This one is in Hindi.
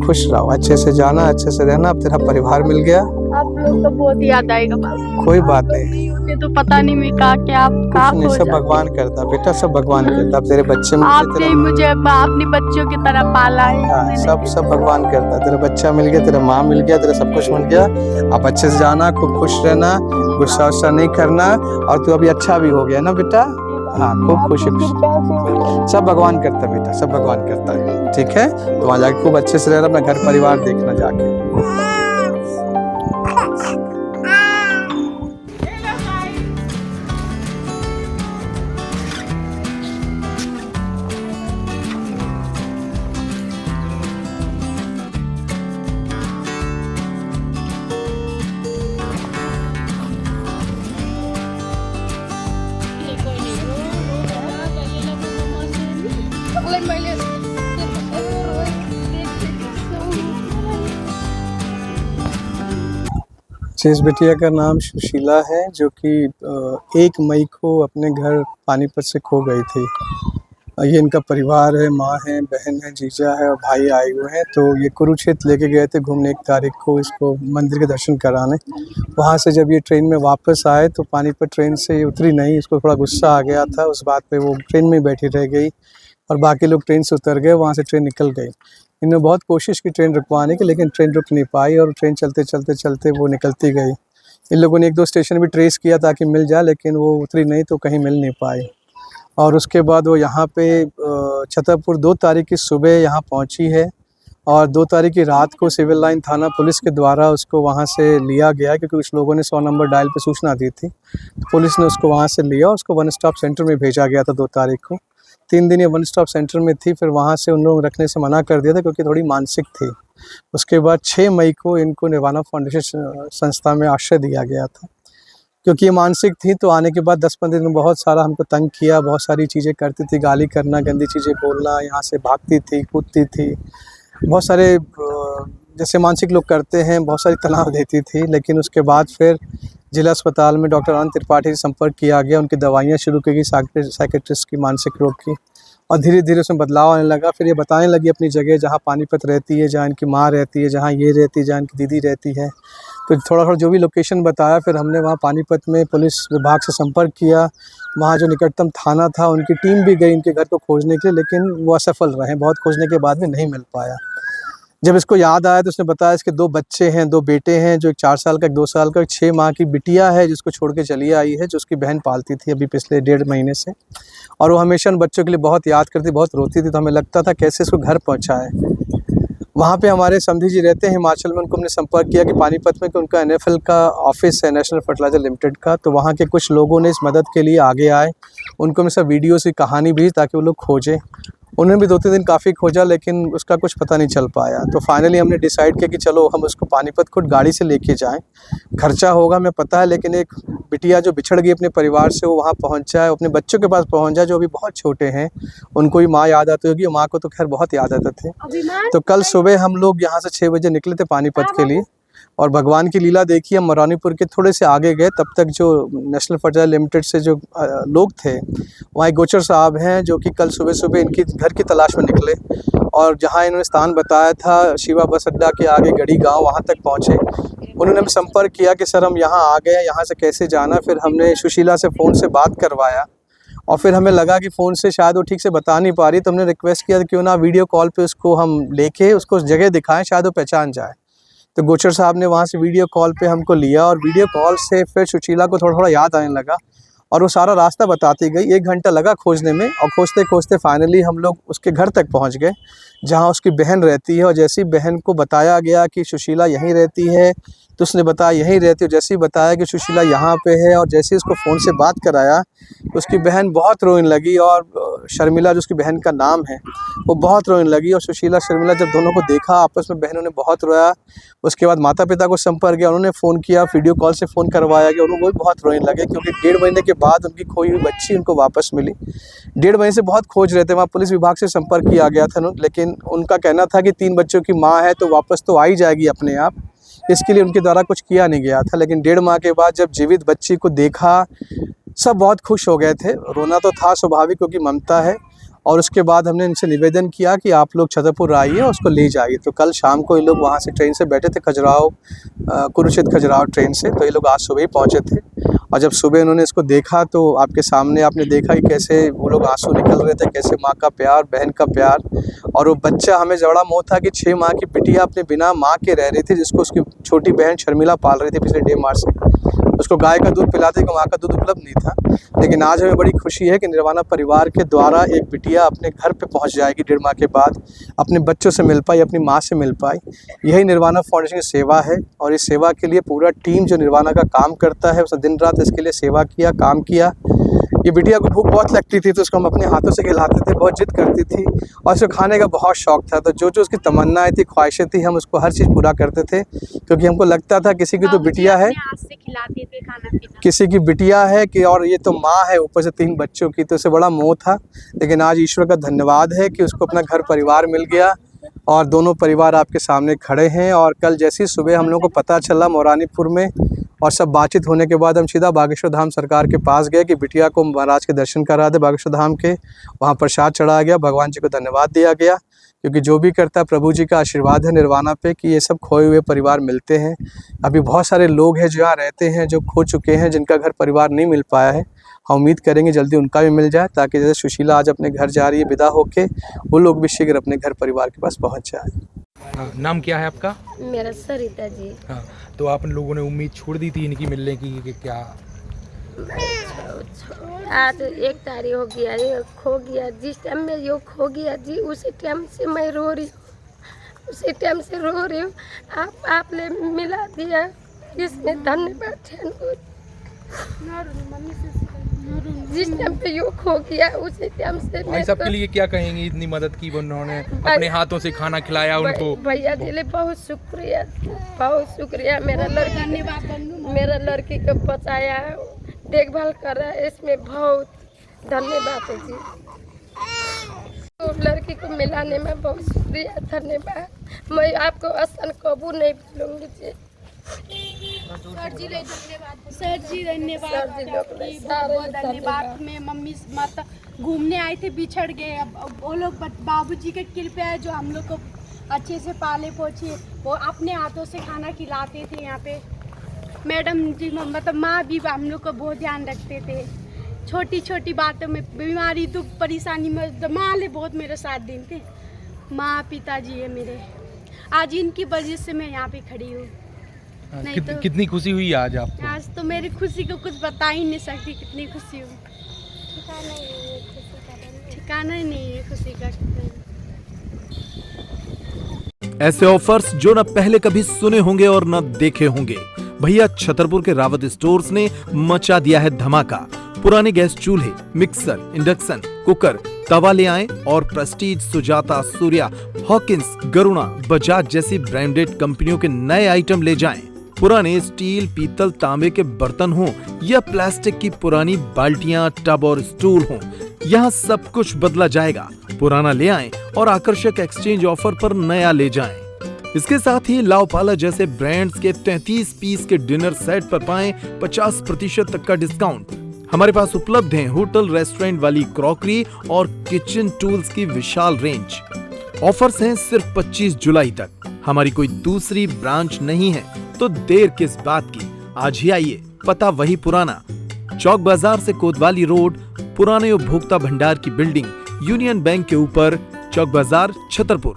खुश रहो, अच्छे से जाना, अच्छे से रहना। अब तेरा परिवार मिल गया। आप लोग तो बहुत याद आएगा बस। कोई बात नहीं, होते तो पता नहीं मैं कहा कि आप कुछ कहाँ नहीं, खो सब जाते। भगवान करता बेटा, सब भगवान करता। अब तेरे बच्चे मिल गए, आपने तेरा ही मुझे अपने बच्चों की तरह पाला है। हाँ, मैंने सब भगवान करता। तेरा बच्चा मिल गया, तेरा माँ मिल गया, तेरा सब कुछ मिल गया। अब अच्छे से जाना, खूब खुश रहना, गुस्सा उस्सा नहीं करना। और तू अभी अच्छा भी हो गया ना बेटा। हाँ, खूब खुशी खुशी। सब भगवान करता बेटा, सब भगवान करता है। ठीक है, तो वहाँ जाके खूब अच्छे से रहना, अपना घर परिवार देखना जाके। जिस बिटिया का नाम सुशीला है, जो कि 1 मई को अपने घर पानीपत से खो गई थी। ये इनका परिवार है, माँ है, बहन है, जीजा है और भाई आए हुए हैं। तो ये कुरुक्षेत्र लेके गए थे घूमने 1 तारीख को इसको मंदिर के दर्शन कराने। वहाँ से जब ये ट्रेन में वापस आए तो पानीपत ट्रेन से ये उतरी नहीं, इसको थोड़ा गुस्सा आ गया था उस बात पे, वो ट्रेन में बैठी रह गई और बाकी लोग ट्रेन से उतर गए, वहाँ से ट्रेन निकल गई। इन्होंने बहुत कोशिश की ट्रेन रुकवाने की, लेकिन ट्रेन रुक नहीं पाई और ट्रेन चलते चलते चलते वो निकलती गई। इन लोगों ने 1-2 स्टेशन भी ट्रेस किया ताकि मिल जाए, लेकिन वो उतरी नहीं तो कहीं मिल नहीं पाई। और उसके बाद वो यहाँ पे छतरपुर 2 तारीख की सुबह यहाँ पहुँची है और 2 तारीख की रात को सिविल लाइन थाना पुलिस के द्वारा उसको वहाँ से लिया गया, क्योंकि कुछ लोगों ने 100 नंबर डायल पे सूचना दी थी। तो पुलिस ने उसको वहाँ से लिया और उसको वन स्टॉप सेंटर में भेजा गया था 2 तारीख को। 3 दिन ये वन स्टॉप सेंटर में थी, फिर वहाँ से उन लोगों ने रखने से मना कर दिया था क्योंकि थोड़ी मानसिक थी। उसके बाद 6 मई को इनको निर्वाणा फाउंडेशन संस्था में आश्रय दिया गया था। क्योंकि ये मानसिक थी तो आने के बाद 10-15 दिन बहुत सारा हमको तंग किया, बहुत सारी चीज़ें करती थी, गाली करना, गंदी चीज़ें बोलना, यहाँ से भागती थी, कूदती थी, बहुत सारे जैसे मानसिक लोग करते हैं, बहुत सारी तनाव देती थी। लेकिन उसके बाद फिर जिला अस्पताल में डॉक्टर अनंत त्रिपाठी से संपर्क किया गया, उनकी दवाइयाँ शुरू की गई साइकेट्रिस्ट की मानसिक रोग की, और धीरे धीरे उसमें बदलाव आने लगा। फिर ये बताने लगी अपनी जगह जहाँ पानीपत रहती है, जहाँ इनकी माँ रहती है, जहाँ ये रहती है, जहाँ इनकी दीदी रहती है। तो थोड़ा जो भी लोकेशन बताया, फिर हमने वहाँ पानीपत में पुलिस विभाग से संपर्क किया। वहाँ जो निकटतम थाना था उनकी टीम भी गई इनके घर को खोजने के लिए, लेकिन वो असफल रहे, बहुत खोजने के बाद भी नहीं मिल पाया। जब इसको याद आया तो उसने बताया इसके 2 बच्चे हैं, 2 बेटे हैं, जो एक 4 साल का, एक 2 साल का, एक 6 माह की बिटिया है जिसको छोड़ के चली आई है, जो उसकी बहन पालती थी अभी पिछले 1.5 महीने से। और वो हमेशा उन बच्चों के लिए बहुत याद करती, बहुत रोती थी। तो हमें लगता था कैसे इसको घर पहुँचाएँ। वहाँ पे हमारे समधी जी रहते हैं हिमाचल में, उनको हमने संपर्क किया कि पानीपत में कि उनका NFL का ऑफिस है, नेशनल फर्टिलाइज़र लिमिटेड का। तो वहाँ के कुछ लोगों ने इस मदद के लिए आगे आए, उनको हमने सब वीडियो की कहानी भेजी ताकि वो लोग खोजें। उन्होंने भी 2-3 दिन काफ़ी खोजा, लेकिन उसका कुछ पता नहीं चल पाया। तो फाइनली हमने डिसाइड किया कि चलो हम उसको पानीपत खुद गाड़ी से लेके जाएं। खर्चा होगा हमें पता है, लेकिन एक बिटिया जो बिछड़ गई अपने परिवार से, वो वहाँ पहुँच जाए, अपने बच्चों के पास पहुँच जाए जो अभी बहुत छोटे हैं। उनको भी माँ याद आती होगी, माँ को तो खैर बहुत याद आते थे। तो कल सुबह हम लोग यहाँ से 6 बजे निकले थे पानीपत के लिए, और भगवान की लीला देखी, हम मरानीपुर के थोड़े से आगे गए। तब तक जो नेशनल फर्टिलाइज़र लिमिटेड से जो लोग थे, वहाँ एक गोचर साहब हैं जो कि कल सुबह इनकी घर की तलाश में निकले, और जहाँ इन्होंने स्थान बताया था शिवा बस अड्डा के आगे गढ़ी गांव, वहाँ तक पहुँचे। उन्होंने हमें संपर्क किया कि सर हम यहाँ आ गए, यहाँ से कैसे जाना। फिर हमने सुशीला से फ़ोन से बात करवाया, और फिर हमें लगा कि फ़ोन से शायद वो ठीक से बता नहीं पा रही, तो हमने रिक्वेस्ट किया क्यों ना वीडियो कॉल पे उसको हम लेके उसको उस जगह दिखाएं, शायद वो पहचान जाए। तो गोचर साहब ने वहाँ से वीडियो कॉल पे हमको लिया, और वीडियो कॉल से फिर सुशीला को थोड़ा याद आने लगा, और वो सारा रास्ता बताती गई। 1 घंटा लगा खोजने में, और खोजते खोजते फाइनली हम लोग उसके घर तक पहुँच गए जहाँ उसकी बहन रहती है। और जैसे ही बहन को बताया गया कि सुशीला यहीं रहती है, तो उसने बताया यहीं रहती है। जैसे ही बताया कि सुशीला यहाँ पे है, और जैसे ही उसको फ़ोन से बात कराया, उसकी बहन बहुत रोने लगी, और शर्मिला जो उसकी बहन का नाम है, वो बहुत रोने लगी। और सुशीला शर्मिला जब दोनों को देखा आपस में, बहनों ने बहुत रोया। उसके बाद माता पिता को संपर्क किया, उन्होंने फ़ोन किया, वीडियो कॉल से फ़ोन करवाया गया, वो भी बहुत रोने लगे, क्योंकि 1.5 महीने के बाद उनकी खोई हुई बच्ची उनको वापस मिली। 1.5 महीने से बहुत खोज रहे थे, वहाँ पुलिस विभाग से संपर्क किया गया था, लेकिन उनका कहना था कि 3 बच्चों की माँ है तो वापस तो आ ही जाएगी अपने आप, इसके लिए उनके द्वारा कुछ किया नहीं गया था। लेकिन 1.5 माह के बाद जब जीवित बच्ची को देखा, सब बहुत खुश हो गए थे। रोना तो था स्वाभाविक, क्योंकि ममता है, और उसके बाद हमने इनसे निवेदन किया कि आप लोग छतरपुर आइए और उसको ले जाइए। तो कल शाम को ये लोग वहाँ से ट्रेन से बैठे थे खजुराहो, कुरुक्षेत्र खजुराहो ट्रेन से। तो ये लोग आज सुबह ही पहुँचे थे और जब सुबह उन्होंने इसको देखा तो आपके सामने आपने देखा कि कैसे वो लोग आंसू निकल रहे थे, कैसे माँ का प्यार, बहन का प्यार। और वो बच्चा, हमें बड़ा मोह था कि 6 माह की बिटिया अपने बिना माँ के रह रही थी, जिसको उसकी छोटी बहन शर्मिला पाल रही थी पिछले 1.5 माह से। उसको गाय का दूध पिलाते कि माँ का दूध उपलब्ध नहीं था। लेकिन आज हमें बड़ी खुशी है कि निर्वाणा परिवार के द्वारा एक बिटिया अपने घर पे पहुंच जाएगी 1.5 माह के बाद, अपने बच्चों से मिल पाई, अपनी माँ से मिल पाई। यही निर्वाणा फाउंडेशन की सेवा है और इस सेवा के लिए पूरा टीम जो निर्वाणा का काम करता है उसने दिन रात इसके लिए सेवा किया, काम किया। ये बिटिया को भूख बहुत लगती थी तो उसको हम अपने हाथों से खिलाते थे, बहुत जिद करती थी और उसको खाने का बहुत शौक़ था। तो जो उसकी तमन्नाएं थी, ख्वाहिशें थी, हम उसको हर चीज़ पूरा करते थे, क्योंकि हमको लगता था किसी की तो बिटिया है, किसी की बिटिया है कि और ये तो माँ है ऊपर से 3 बच्चों की, तो उसे बड़ा मोह था। लेकिन आज ईश्वर का धन्यवाद है कि उसको अपना घर परिवार मिल गया और दोनों परिवार आपके सामने खड़े हैं। और कल जैसी सुबह हम लोगों को पता चला मौरानीपुर में और सब बातचीत होने के बाद हम सीधा बागेश्वर धाम सरकार के पास गए कि बिटिया को महाराज के दर्शन करा दे बागेश्वर धाम के। वहाँ प्रसाद चढ़ाया गया, भगवान जी को धन्यवाद दिया गया, क्योंकि जो भी करता है प्रभु जी का आशीर्वाद है निर्वाणा पे कि ये सब खोए हुए परिवार मिलते हैं। अभी बहुत सारे लोग हैं जो यहाँ रहते हैं, जो खो चुके हैं, जिनका घर परिवार नहीं मिल पाया है। हम उम्मीद करेंगे जल्दी उनका भी मिल जाए, ताकि जैसे सुशीला आज अपने घर जा रही है विदा होके, वो लोग भी शीघ्र अपने घर परिवार के पास पहुँच जाए। नाम क्या है आपका? मेरा सरिता जी। हाँ, तो आप लोगों ने उम्मीद छोड़ दी थी इनकी मिलने की कि क्या? आज 1 तारीख हो गया, ये खो गया। जिस टाइम में ये खो गया जी, उसी टाइम से मैं रो रही हूँ, उसी टाइम से रो रही हूँ। आपने मिला दिया, इसमें धन्यवाद। जिस टाइम पे यो खो गया उसी टाइम से भाई साहब के लिए क्या कहेंगे? इतनी मदद की उन्होंने, अपने हाथों से खाना खिलाया उनको। भैया जी बहुत शुक्रिया, बहुत शुक्रिया। मेरा लड़की को बचाया, देखभाल कर रहा है, इसमें बहुत धन्यवाद है जी। तो लड़की को मिलाने में बहुत शुक्रिया, धन्यवाद। मैं आपको आसान कबू नहीं भूलूंगी जी। सर जी धन्यवाद, बहुत धन्यवाद। मैं मम्मी मतलब घूमने आए थे, बिछड़ गए। अब वो लोग बाबूजी के कृपया है जो हम लोग को अच्छे से पाले पोछे, वो अपने हाथों से खाना खिलाते थे। यहाँ पे मैडम जी मतलब माँ भी हम लोग को बहुत ध्यान रखते थे, छोटी छोटी बातों में, बीमारी दुख परेशानी में माँ ले बहुत मेरे साथ देते। माँ पिताजी है मेरे, आज इनकी वजह से मैं यहाँ पे खड़ी हूँ। नहीं तो कितनी खुशी हुई आज आपको? आज तो मेरी खुशी को कुछ बता ही नहीं सकती, कितनी खुशी हूँ। ठिकाना ही नहीं है खुशी का। ऐसे ऑफर्स जो न पहले कभी सुने होंगे और न देखे होंगे, भैया छतरपुर के रावत स्टोर्स ने मचा दिया है धमाका। पुराने गैस चूल्हे, मिक्सर, इंडक्शन, कुकर, तवा ले आएं और प्रेस्टीज, सुजाता, सूर्या, हॉकिंस, गरुणा, बजाज जैसी ब्रांडेड कंपनियों के नए आइटम ले जाएं। पुराने स्टील, पीतल, तांबे के बर्तन हों या प्लास्टिक की पुरानी बाल्टियां, टब और स्टूल हों, यहाँ सब कुछ बदला जाएगा। पुराना ले आएं और आकर्षक एक्सचेंज ऑफर पर नया ले जाएं। इसके साथ ही लाओपाला जैसे ब्रांड्स के 33 पीस के डिनर सेट पर पाएं 50% तक का डिस्काउंट। हमारे पास उपलब्ध हैं होटल रेस्टोरेंट वाली क्रॉकरी और किचन टूल्स की विशाल रेंज। ऑफर्स हैं सिर्फ 25 जुलाई तक। हमारी कोई दूसरी ब्रांच नहीं है, तो देर किस बात की, आज ही आइए। पता वही पुराना, चौक बाजार से कोतवाली रोड, पुराने उपभोक्ता भंडार की बिल्डिंग, यूनियन बैंक के ऊपर, चौक बाजार, छतरपुर।